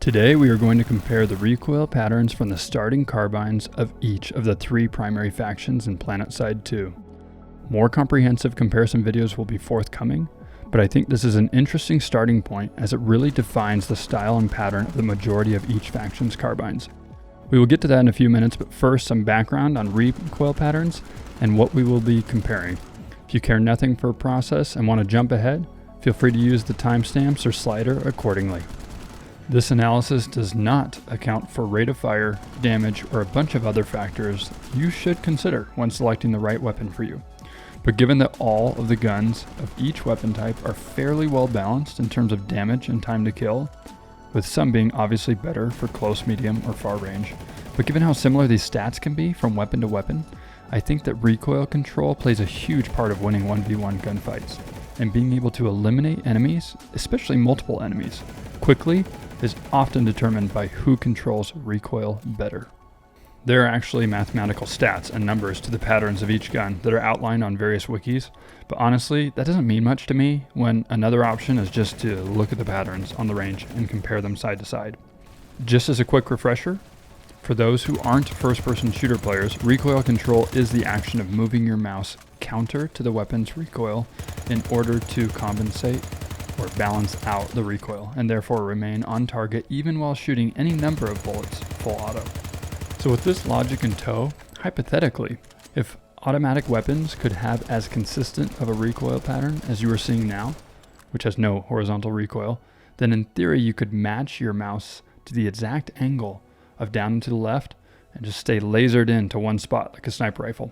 Today we are going to compare the recoil patterns from the starting carbines of each of the 3 primary factions in Planetside 2. More comprehensive comparison videos will be forthcoming, but I think this is an interesting starting point as it really defines the style and pattern of the majority of each faction's carbines. We will get to that in a few minutes, but first some background on recoil patterns and what we will be comparing. If you care nothing for a process and want to jump ahead, feel free to use the timestamps or slider accordingly. This analysis does not account for rate of fire, damage, or a bunch of other factors you should consider when selecting the right weapon for you. But given that all of the guns of each weapon type are fairly well balanced in terms of damage and time to kill, with some being obviously better for close, medium, or far range, but given how similar these stats can be from weapon to weapon, I think that recoil control plays a huge part of winning 1v1 gunfights, and being able to eliminate enemies, especially multiple enemies, quickly is often determined by who controls recoil better. There are actually mathematical stats and numbers to the patterns of each gun that are outlined on various wikis, but honestly, that doesn't mean much to me when another option is just to look at the patterns on the range and compare them side to side. Just as a quick refresher, for those who aren't first-person shooter players, recoil control is the action of moving your mouse counter to the weapon's recoil in order to compensate or balance out the recoil, and therefore remain on target even while shooting any number of bullets full auto. So with this logic in tow, hypothetically, if automatic weapons could have as consistent of a recoil pattern as you are seeing now, which has no horizontal recoil, then in theory you could match your mouse to the exact angle of down and to the left and just stay lasered in to one spot like a sniper rifle.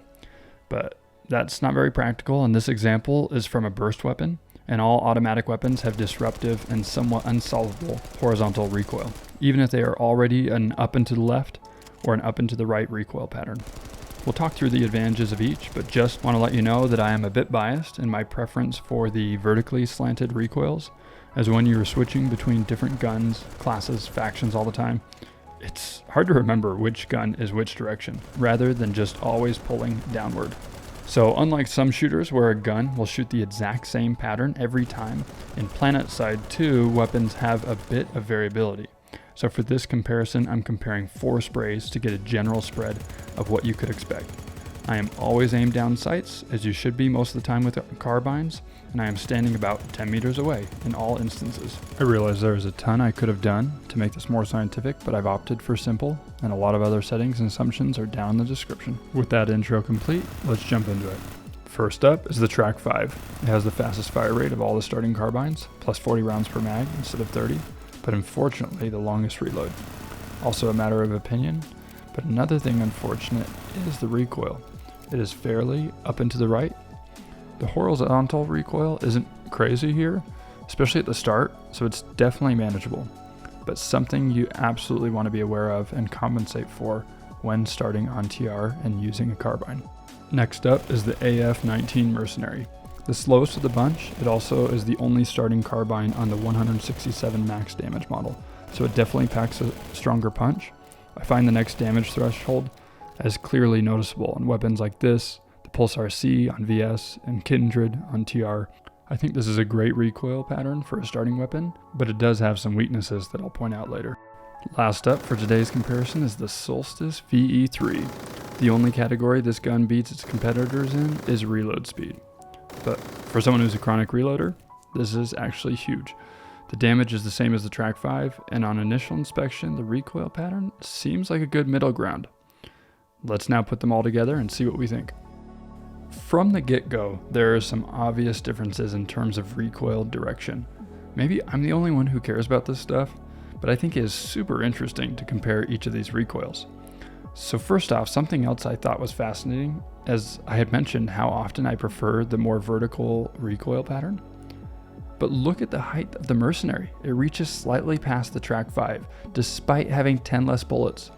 But that's not very practical, and this example is from a burst weapon, and all automatic weapons have disruptive and somewhat unsolvable horizontal recoil, even if they are already an up and to the left or an up and to the right recoil pattern. We'll talk through the advantages of each, but just want to let you know that I am a bit biased in my preference for the vertically slanted recoils, as when you're switching between different guns, classes, factions all the time, it's hard to remember which gun is which direction, rather than just always pulling downward. So unlike some shooters where a gun will shoot the exact same pattern every time, in Planetside 2, weapons have a bit of variability. So for this comparison, I'm comparing 4 sprays to get a general spread of what you could expect. I am always aimed down sights, as you should be most of the time with carbines, and I am standing about 10 meters away in all instances. I realize there is a ton I could have done to make this more scientific, but I've opted for simple, and a lot of other settings and assumptions are down in the description. With that intro complete, let's jump into it. First up is the Track 5. It has the fastest fire rate of all the starting carbines, plus 40 rounds per mag instead of 30, but unfortunately the longest reload. Also a matter of opinion, but another thing unfortunate is the recoil. It is fairly up and to the right. The horizontal recoil isn't crazy here, especially at the start, so it's definitely manageable, but something you absolutely want to be aware of and compensate for when starting on TR and using a carbine. Next up is the AF-19 Mercenary. The slowest of the bunch, it also is the only starting carbine on the 167 max damage model, so it definitely packs a stronger punch. I find the next damage threshold as clearly noticeable on weapons like this, the Pulsar C on VS, and Kindred on TR. I think this is a great recoil pattern for a starting weapon, but it does have some weaknesses that I'll point out later. Last up for today's comparison is the Solstice VE3. The only category this gun beats its competitors in is reload speed. But for someone who's a chronic reloader, this is actually huge. The damage is the same as the Track 5, and on initial inspection, the recoil pattern seems like a good middle ground. Let's now put them all together and see what we think. From the get-go, there are some obvious differences in terms of recoil direction. Maybe I'm the only one who cares about this stuff, but I think it is super interesting to compare each of these recoils. So first off, something else I thought was fascinating, as I had mentioned how often I prefer the more vertical recoil pattern. But look at the height of the Mercenary. It reaches slightly past the Track 5, despite having 10 less bullets.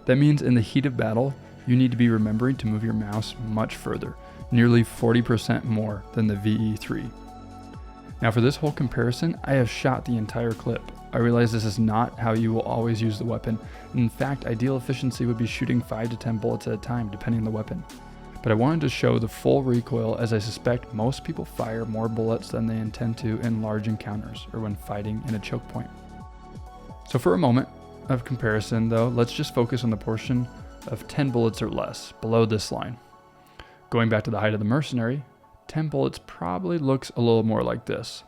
That means in the heat of battle, you need to be remembering to move your mouse much further, nearly 40% more than the VE3. Now for this whole comparison, I have shot the entire clip. I realize this is not how you will always use the weapon. In fact, ideal efficiency would be shooting 5 to 10 bullets at a time, depending on the weapon. But I wanted to show the full recoil, as I suspect most people fire more bullets than they intend to in large encounters or when fighting in a choke point. So for a moment of comparison though, let's just focus on the portion of 10 bullets or less below this line. Going back to the height of the Mercenary, 10 bullets probably looks a little more like this.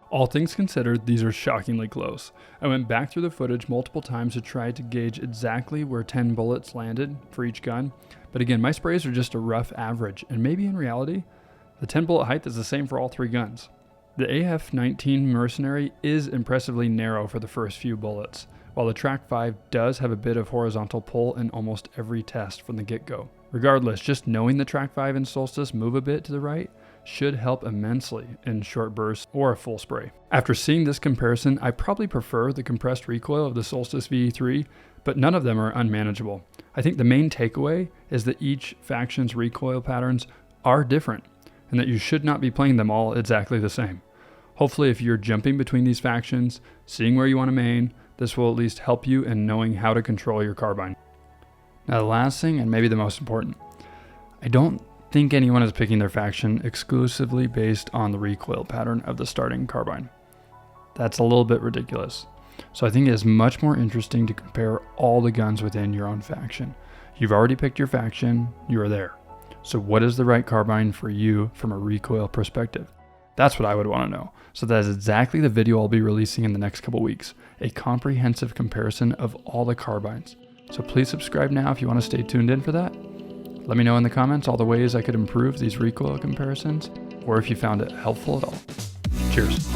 All things considered, these are shockingly close. I went back through the footage multiple times to try to gauge exactly where 10 bullets landed for each gun, but again, my sprays are just a rough average, and maybe in reality, the 10 bullet height is the same for all three guns. The AF-19 Mercenary is impressively narrow for the first few bullets, while the Track 5 does have a bit of horizontal pull in almost every test from the get-go. Regardless, just knowing the Track 5 and Solstice move a bit to the right should help immensely in short bursts or a full spray. After seeing this comparison, I probably prefer the compressed recoil of the Solstice VE3, but none of them are unmanageable. I think the main takeaway is that each faction's recoil patterns are different, and that you should not be playing them all exactly the same. Hopefully, if you're jumping between these factions, seeing where you want to main, this will at least help you in knowing how to control your carbine. Now the last thing, and maybe the most important, I don't think anyone is picking their faction exclusively based on the recoil pattern of the starting carbine. That's a little bit ridiculous. So I think it is much more interesting to compare all the guns within your own faction. You've already picked your faction, you are there. So what is the right carbine for you from a recoil perspective? That's what I would want to know. So that is exactly the video I'll be releasing in the next couple weeks, a comprehensive comparison of all the carbines. So please subscribe now if you want to stay tuned in for that. Let me know in the comments all the ways I could improve these recoil comparisons, or if you found it helpful at all. Cheers.